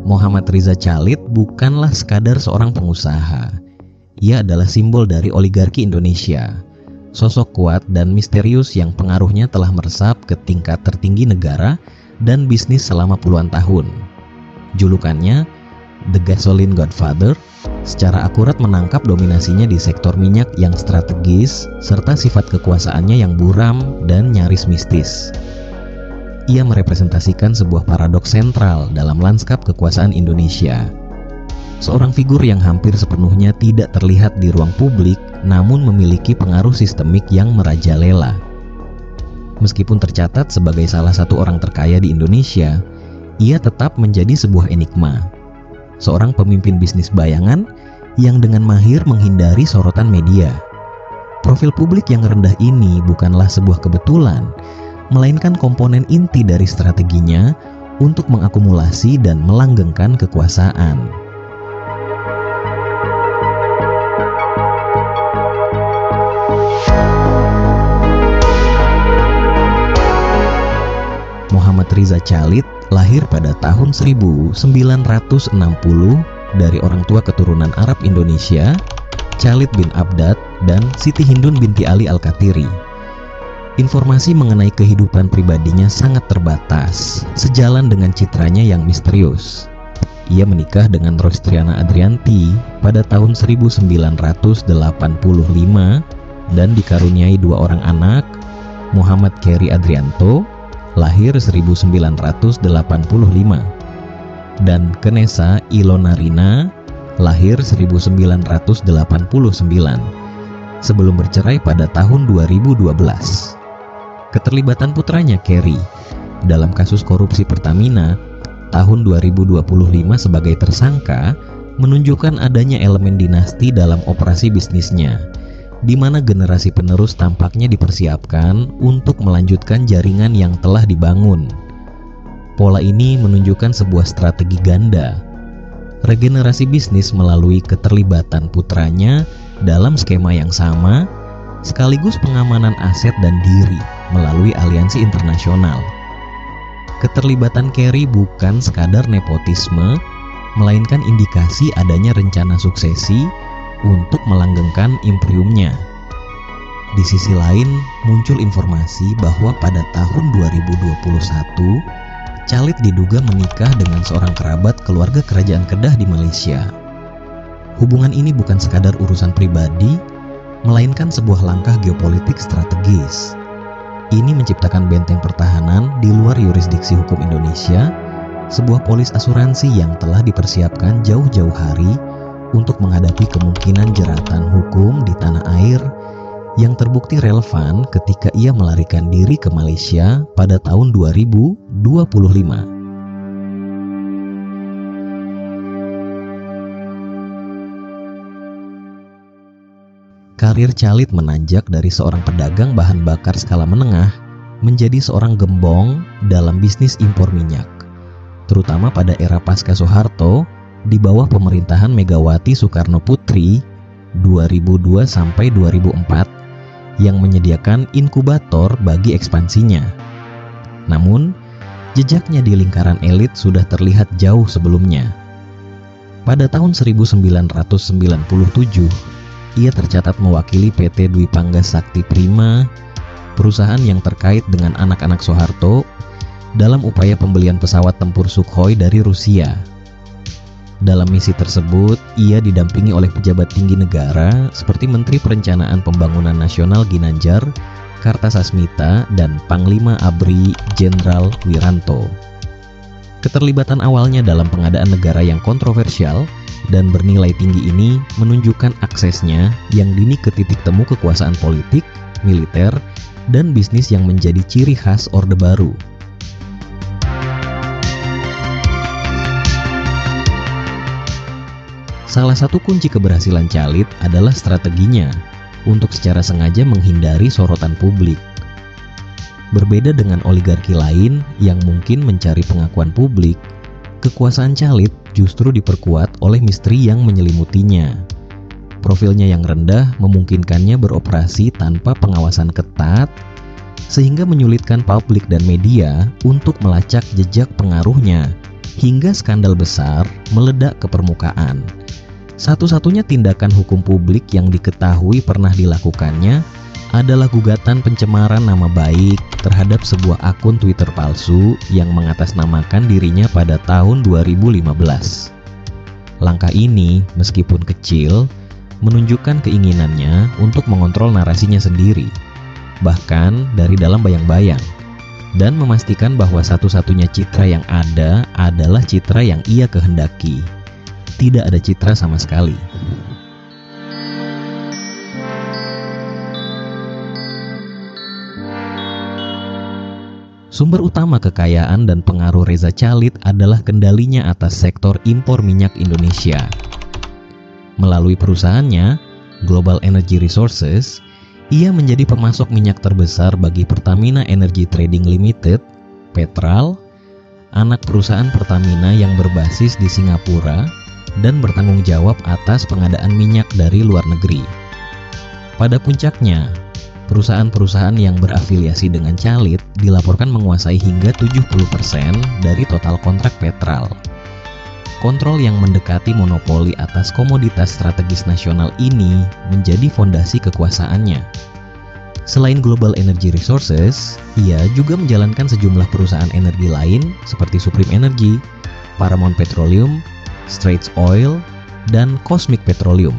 Muhammad Riza Khalid bukanlah sekadar seorang pengusaha. Ia adalah simbol dari oligarki Indonesia. Sosok kuat dan misterius yang pengaruhnya telah meresap ke tingkat tertinggi negara dan bisnis selama puluhan tahun. Julukannya, The Gasoline Godfather, secara akurat menangkap dominasinya di sektor minyak yang strategis serta sifat kekuasaannya yang buram dan nyaris mistis. Ia merepresentasikan sebuah paradoks sentral dalam lanskap kekuasaan Indonesia. Seorang figur yang hampir sepenuhnya tidak terlihat di ruang publik, namun memiliki pengaruh sistemik yang merajalela. Meskipun tercatat sebagai salah satu orang terkaya di Indonesia, ia tetap menjadi sebuah enigma. Seorang pemimpin bisnis bayangan yang dengan mahir menghindari sorotan media. Profil publik yang rendah ini bukanlah sebuah kebetulan, melainkan komponen inti dari strateginya untuk mengakumulasi dan melanggengkan kekuasaan. Muhammad Riza Khalid lahir pada tahun 1960 dari orang tua keturunan Arab Indonesia, Khalid bin Abdad dan Siti Hindun binti Ali Al-Katiri. Informasi mengenai kehidupan pribadinya sangat terbatas, sejalan dengan citranya yang misterius. Ia menikah dengan Rostriana Adrianti pada tahun 1985 dan dikaruniai dua orang anak, Muhammad Keri Adrianto, lahir 1985, dan Kenesa Ilona Rina, lahir 1989, sebelum bercerai pada tahun 2012. Keterlibatan putranya Keri dalam kasus korupsi Pertamina tahun 2025 sebagai tersangka menunjukkan adanya elemen dinasti dalam operasi bisnisnya, di mana generasi penerus tampaknya dipersiapkan untuk melanjutkan jaringan yang telah dibangun. Pola ini menunjukkan sebuah strategi ganda, regenerasi bisnis melalui keterlibatan putranya dalam skema yang sama, sekaligus pengamanan aset dan diri melalui aliansi internasional. Keterlibatan Keri bukan sekadar nepotisme, melainkan indikasi adanya rencana suksesi untuk melanggengkan imperiumnya. Di sisi lain, muncul informasi bahwa pada tahun 2021, Khalid diduga menikah dengan seorang kerabat keluarga kerajaan Kedah di Malaysia. Hubungan ini bukan sekadar urusan pribadi, melainkan sebuah langkah geopolitik strategis. Ini menciptakan benteng pertahanan di luar yurisdiksi hukum Indonesia, sebuah polis asuransi yang telah dipersiapkan jauh-jauh hari untuk menghadapi kemungkinan jeratan hukum di tanah air yang terbukti relevan ketika ia melarikan diri ke Malaysia pada tahun 2025. Karir Khalid menanjak dari seorang pedagang bahan bakar skala menengah menjadi seorang gembong dalam bisnis impor minyak, terutama pada era pasca Soeharto di bawah pemerintahan Megawati Soekarno Putri 2002 sampai 2004 yang menyediakan inkubator bagi ekspansinya. Namun, jejaknya di lingkaran elit sudah terlihat jauh sebelumnya. Pada tahun 1997, ia tercatat mewakili PT Dwi Panggas Sakti Prima, perusahaan yang terkait dengan anak-anak Soeharto, dalam upaya pembelian pesawat tempur Sukhoi dari Rusia. Dalam misi tersebut, ia didampingi oleh pejabat tinggi negara seperti Menteri Perencanaan Pembangunan Nasional Ginanjar Kartasasmita dan Panglima ABRI Jenderal Wiranto. Keterlibatan awalnya dalam pengadaan negara yang kontroversial dan bernilai tinggi ini menunjukkan aksesnya yang dini ke titik temu kekuasaan politik, militer, dan bisnis yang menjadi ciri khas Orde Baru. Salah satu kunci keberhasilan Khalid adalah strateginya untuk secara sengaja menghindari sorotan publik. Berbeda dengan oligarki lain yang mungkin mencari pengakuan publik, kekuasaan Khalid justru diperkuat oleh misteri yang menyelimutinya. Profilnya yang rendah memungkinkannya beroperasi tanpa pengawasan ketat, sehingga menyulitkan publik dan media untuk melacak jejak pengaruhnya hingga skandal besar meledak ke permukaan. Satu-satunya tindakan hukum publik yang diketahui pernah dilakukannya adalah gugatan pencemaran nama baik terhadap sebuah akun Twitter palsu yang mengatasnamakan dirinya pada tahun 2015. Langkah ini, meskipun kecil, menunjukkan keinginannya untuk mengontrol narasinya sendiri, bahkan dari dalam bayang-bayang, dan memastikan bahwa satu-satunya citra yang ada adalah citra yang ia kehendaki. Tidak ada citra sama sekali. Sumber utama kekayaan dan pengaruh Reza Khalid adalah kendalinya atas sektor impor minyak Indonesia. Melalui perusahaannya, Global Energy Resources, ia menjadi pemasok minyak terbesar bagi Pertamina Energy Trading Limited, Petral, anak perusahaan Pertamina yang berbasis di Singapura dan bertanggung jawab atas pengadaan minyak dari luar negeri. Pada puncaknya, perusahaan-perusahaan yang berafiliasi dengan Khalid dilaporkan menguasai hingga 70% dari total kontrak Petral. Kontrol yang mendekati monopoli atas komoditas strategis nasional ini menjadi fondasi kekuasaannya. Selain Global Energy Resources, ia juga menjalankan sejumlah perusahaan energi lain seperti Supreme Energy, Paramount Petroleum, Straits Oil, dan Cosmic Petroleum,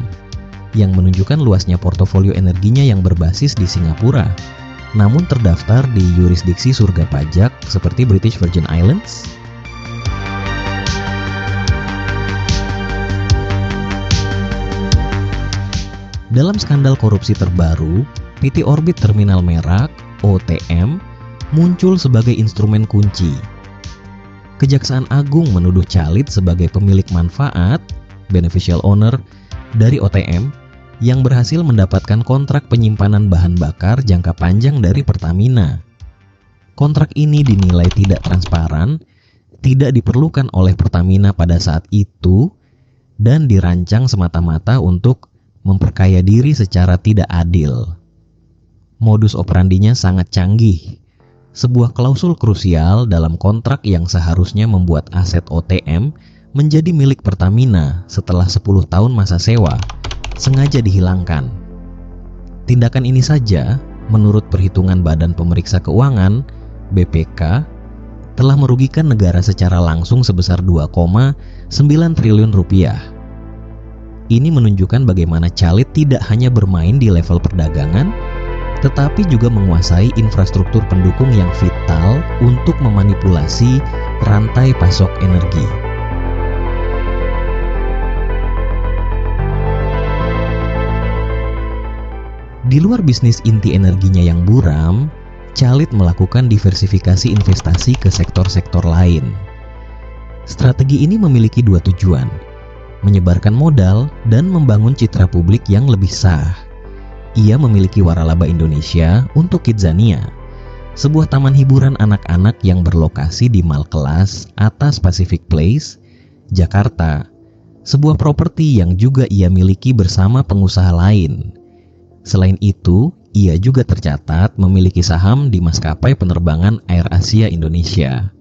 yang menunjukkan luasnya portofolio energinya yang berbasis di Singapura, namun terdaftar di yurisdiksi surga pajak seperti British Virgin Islands. Dalam skandal korupsi terbaru, PT Orbit Terminal Merak (OTM) muncul sebagai instrumen kunci. Kejaksaan Agung menuduh Khalid sebagai pemilik manfaat, beneficial owner, dari OTM yang berhasil mendapatkan kontrak penyimpanan bahan bakar jangka panjang dari Pertamina. Kontrak ini dinilai tidak transparan, tidak diperlukan oleh Pertamina pada saat itu, dan dirancang semata-mata untuk memperkaya diri secara tidak adil. Modus operandinya sangat canggih. Sebuah klausul krusial dalam kontrak yang seharusnya membuat aset OTM menjadi milik Pertamina setelah 10 tahun masa sewa sengaja dihilangkan. Tindakan ini saja, menurut perhitungan Badan Pemeriksa Keuangan (BPK), telah merugikan negara secara langsung sebesar 2,9 triliun rupiah. Ini menunjukkan bagaimana Khalid tidak hanya bermain di level perdagangan, tetapi juga menguasai infrastruktur pendukung yang vital untuk memanipulasi rantai pasok energi. Di luar bisnis inti energinya yang buram, Khalid melakukan diversifikasi investasi ke sektor-sektor lain. Strategi ini memiliki dua tujuan: menyebarkan modal dan membangun citra publik yang lebih sah. Ia memiliki waralaba Indonesia untuk Kidzania, sebuah taman hiburan anak-anak yang berlokasi di Mall kelas atas Pacific Place, Jakarta, sebuah properti yang juga ia miliki bersama pengusaha lain. Selain itu, ia juga tercatat memiliki saham di maskapai penerbangan AirAsia Indonesia.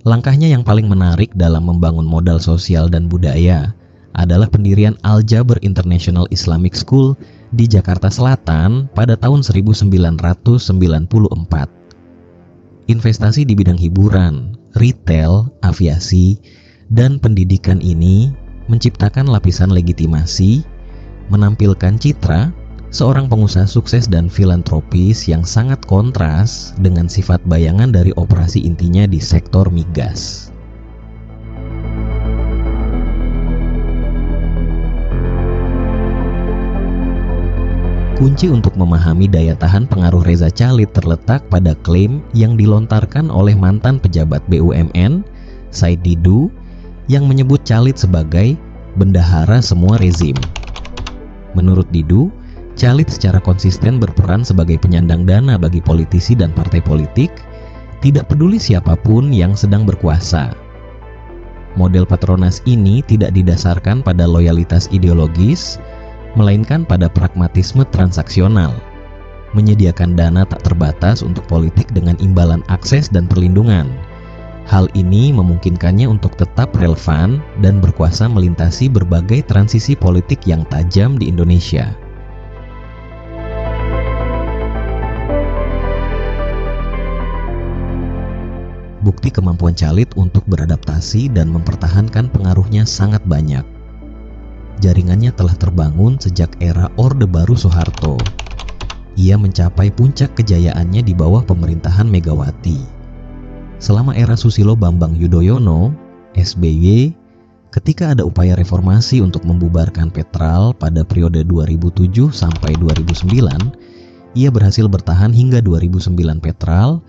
Langkahnya yang paling menarik dalam membangun modal sosial dan budaya adalah pendirian Al-Jaber International Islamic School di Jakarta Selatan pada tahun 1994. Investasi di bidang hiburan, retail, aviasi, dan pendidikan ini menciptakan lapisan legitimasi, menampilkan citra seorang pengusaha sukses dan filantropis yang sangat kontras dengan sifat bayangan dari operasi intinya di sektor migas. Kunci untuk memahami daya tahan pengaruh Reza Khalid terletak pada klaim yang dilontarkan oleh mantan pejabat BUMN, Said Didu, yang menyebut Khalid sebagai bendahara semua rezim. Menurut Didu, Khalid secara konsisten berperan sebagai penyandang dana bagi politisi dan partai politik, tidak peduli siapapun yang sedang berkuasa. Model Patronas ini tidak didasarkan pada loyalitas ideologis, melainkan pada pragmatisme transaksional. menyediakan dana tak terbatas untuk politik dengan imbalan akses dan perlindungan. Hal ini memungkinkannya untuk tetap relevan dan berkuasa melintasi berbagai transisi politik yang tajam di Indonesia. Bukti kemampuan Khalid untuk beradaptasi dan mempertahankan pengaruhnya sangat banyak. Jaringannya telah terbangun sejak era Orde Baru Soeharto. Ia mencapai puncak kejayaannya di bawah pemerintahan Megawati. Selama era Susilo Bambang Yudhoyono, SBY, ketika ada upaya reformasi untuk membubarkan Petral pada periode 2007 sampai 2009, ia berhasil bertahan hingga 2009 Petral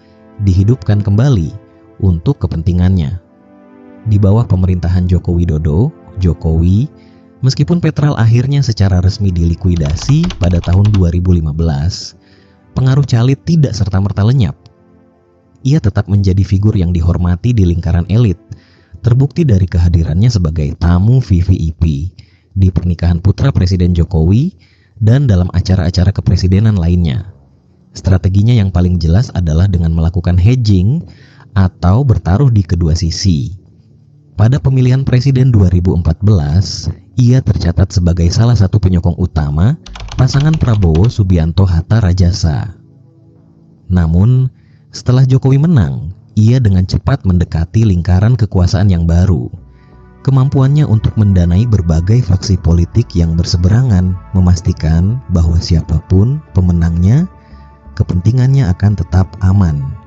dihidupkan kembali untuk kepentingannya. Di bawah pemerintahan Joko Widodo, Jokowi, meskipun Petral akhirnya secara resmi dilikuidasi pada tahun 2015, pengaruh Khalid tidak serta-merta lenyap. Ia tetap menjadi figur yang dihormati di lingkaran elit, terbukti dari kehadirannya sebagai tamu VVIP di pernikahan putra Presiden Jokowi dan dalam acara-acara kepresidenan lainnya. Strateginya yang paling jelas adalah dengan melakukan hedging atau bertaruh di kedua sisi. Pada pemilihan presiden 2014, ia tercatat sebagai salah satu penyokong utama pasangan Prabowo Subianto-Hatta Rajasa. Namun, setelah Jokowi menang, ia dengan cepat mendekati lingkaran kekuasaan yang baru. Kemampuannya untuk mendanai berbagai faksi politik yang berseberangan memastikan bahwa siapapun pemenangnya, kepentingannya akan tetap aman.